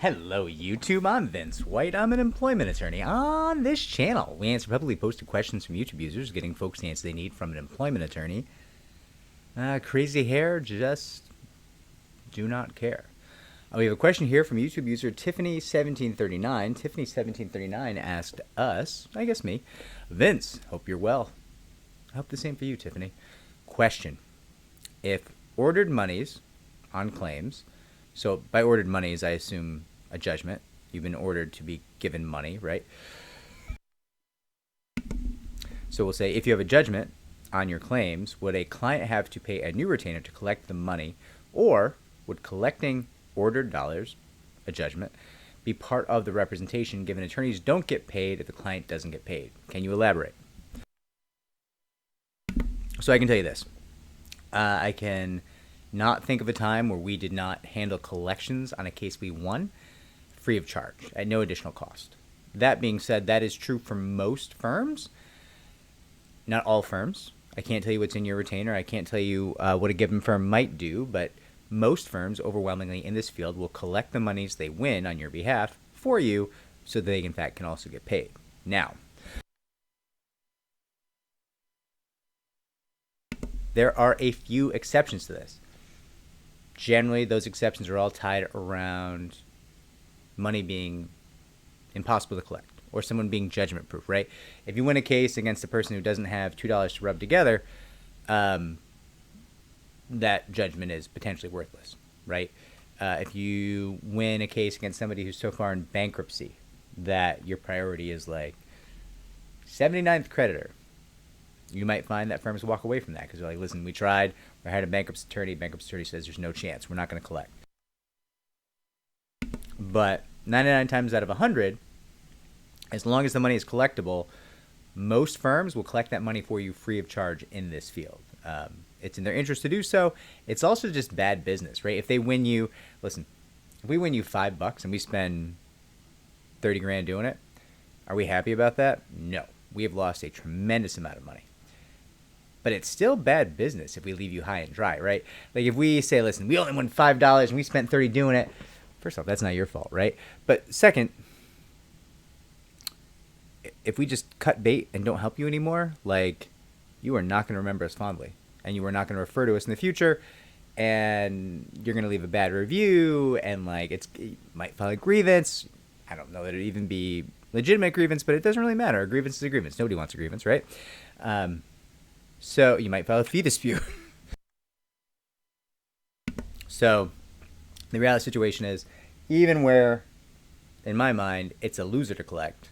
Hello YouTube, I'm Vince White. I'm an employment attorney. On this channel, we answer publicly posted questions from YouTube users, getting folks the answer they need from an employment attorney. Crazy hair, just do not care. We have a question here from YouTube user Tiffany1739. Tiffany1739 asked us, I guess me, Vince, hope you're well. I hope the same for you, Tiffany. Question. If ordered monies on claims, so by ordered monies, I assume a judgment. You've been ordered to be given money, right? So we'll say if you have a judgment on your claims, would a client have to pay a new retainer to collect the money, or would collecting ordered dollars, a judgment, be part of the representation given attorneys don't get paid if the client doesn't get paid? Can you elaborate? So I can tell you this. I can not think of a time where we did not handle collections on a case we won free of charge at no additional cost. That being said, that is true for most firms, not all firms. I can't tell you what's in your retainer. I can't tell you what a given firm might do, but most firms overwhelmingly in this field will collect the monies they win on your behalf for you so that they in fact can also get paid. Now, there are a few exceptions to this. Generally, those exceptions are all tied around money being impossible to collect or someone being judgment proof, right? If you win a case against a person who doesn't have $2 to rub together, that judgment is potentially worthless, right? If you win a case against somebody who's so far in bankruptcy that your priority is like 79th creditor, you might find that firms walk away from that because they're like, listen, we tried, we hired a bankruptcy attorney says there's no chance, we're not going to collect. But 99 times out of 100, as long as the money is collectible, most firms will collect that money for you free of charge in this field. It's in their interest to do so. It's also just bad business, right? If they win you, listen, if we win you $5 and we spend 30 grand doing it, are we happy about that? No. We have lost a tremendous amount of money. But it's still bad business if we leave you high and dry, right? Like if we say, listen, we only won $5 and we spent 30 doing it. First off, that's not your fault, right? But second, if we just cut bait and don't help you anymore, like you are not going to remember us fondly, and you are not going to refer to us in the future, and you're going to leave a bad review, and like you might file a grievance. I don't know that it'd even be legitimate grievance, but it doesn't really matter. A grievance is a grievance. Nobody wants a grievance, right? So you might file a fee dispute. So the reality situation is, even where, in my mind, it's a loser to collect,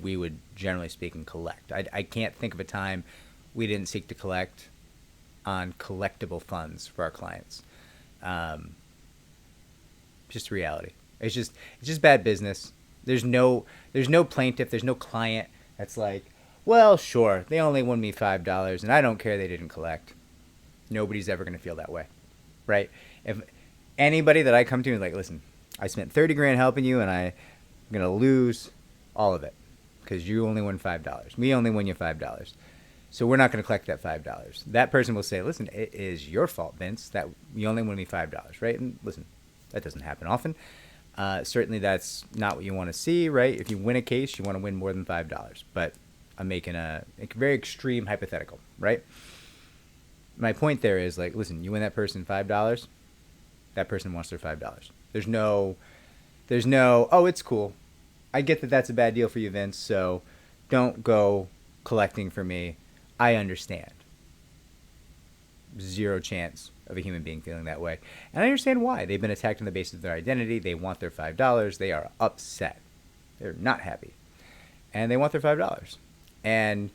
we would, generally speaking, collect. I can't think of a time we didn't seek to collect on collectible funds for our clients. Just reality. It's just bad business. There's no plaintiff, there's no client that's like, well, sure, they only won me $5 and I don't care they didn't collect. Nobody's ever going to feel that way, right? If anybody that I come to and like, listen, I spent 30 grand helping you and I'm going to lose all of it because you only won $5. We only won you $5. So we're not going to collect that $5. That person will say, listen, it is your fault, Vince, that you only won me $5, right? And listen, that doesn't happen often. Certainly that's not what you want to see, right? If you win a case, you want to win more than $5. But I'm making a very extreme hypothetical, right? My point there is like, listen, you win that person $5, that person wants their $5. There's no, oh, it's cool. I get that that's a bad deal for you, Vince, so don't go collecting for me. I understand. Zero chance of a human being feeling that way. And I understand why. They've been attacked on the basis of their identity. They want their $5. They are upset. They're not happy. And they want their $5. And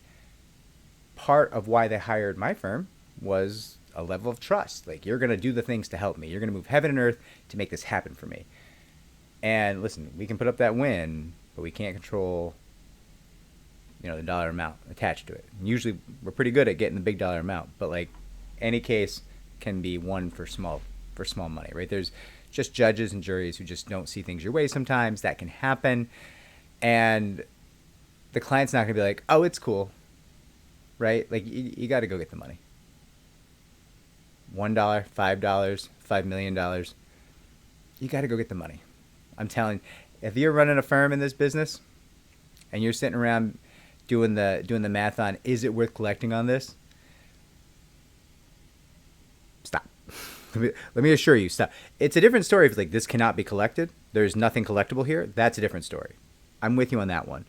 part of why they hired my firm was a level of trust. Like, you're going to do the things to help me. You're going to move heaven and earth to make this happen for me. And listen, we can put up that win, but we can't control, the dollar amount attached to it. And usually we're pretty good at getting the big dollar amount, but like any case can be won for small money, right? There's just judges and juries who just don't see things your way sometimes. That can happen. And the client's not going to be like, oh, it's cool, right? Like, you got to go get the money. $1, $5, $5 million. You got to go get the money. I'm telling, if you're running a firm in this business and you're sitting around doing the math on, is it worth collecting on this? Stop. Let me assure you, stop. It's a different story if like this cannot be collected. There's nothing collectible here. That's a different story. I'm with you on that one.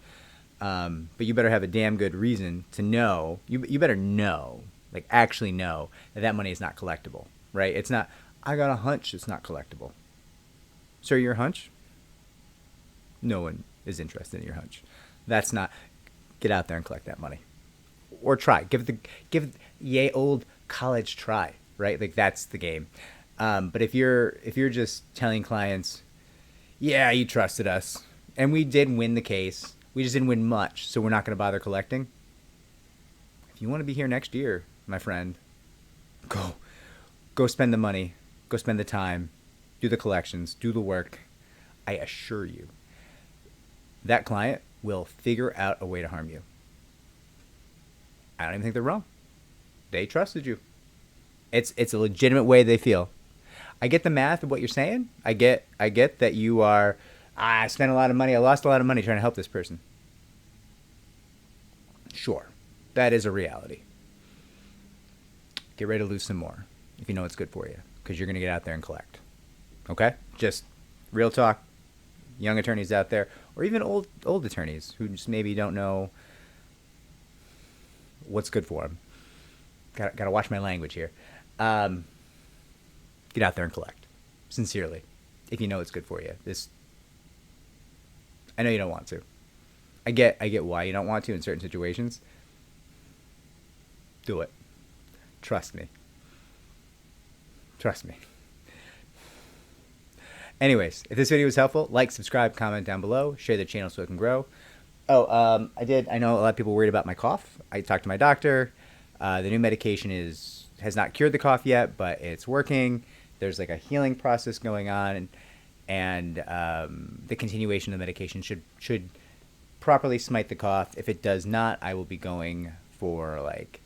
But you better have a damn good reason to know. You better know, like actually know that money is not collectible, right? It's not, I got a hunch it's not collectible. Sir, your hunch? No one is interested in your hunch. That's not, get out there and collect that money. Or try. Give the old college try, right? Like that's the game. But if you're just telling clients, yeah, you trusted us, and we did win the case, we just didn't win much, so we're not going to bother collecting. If you want to be here next year, my friend, go spend the money, go spend the time, do the collections, do the work. I assure you, that client will figure out a way to harm you. I don't even think they're wrong. They trusted you. It's a legitimate way they feel. I get the math of what you're saying. I get that you are, I spent a lot of money, I lost a lot of money trying to help this person. Sure, that is a reality. Get ready to lose some more if you know it's good for you, because you're going to get out there and collect. Okay? Just real talk. Young attorneys out there, or even old attorneys who just maybe don't know what's good for them. Got to watch my language here. Get out there and collect, sincerely, if you know it's good for you. I know you don't want to. I get why you don't want to in certain situations. Do it. Trust me. Trust me. Anyways, if this video was helpful, like, subscribe, comment down below, share the channel so it can grow. Oh, I know a lot of people worried about my cough. I talked to my doctor. The new medication has not cured the cough yet, but it's working. There's like a healing process going on, and the continuation of the medication should properly smite the cough. If it does not, I will be going for like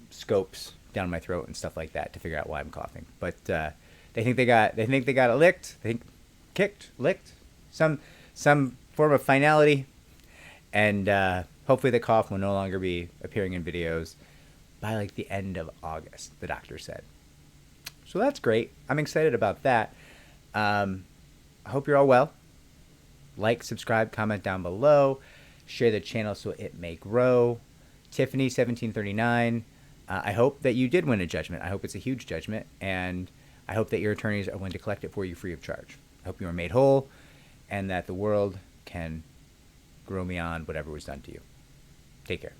scopes down my throat and stuff like that to figure out why I'm coughing. But they think they got it licked. They think kicked, licked, some form of finality, and hopefully the cough will no longer be appearing in videos by like the end of August, the doctor said. So that's great. I'm excited about that. I hope you're all well. Like, subscribe, comment down below. Share the channel so it may grow. Tiffany 1739. I hope that you did win a judgment. I hope it's a huge judgment, and I hope that your attorneys are willing to collect it for you free of charge. I hope you are made whole, and that the world can grow beyond whatever was done to you. Take care.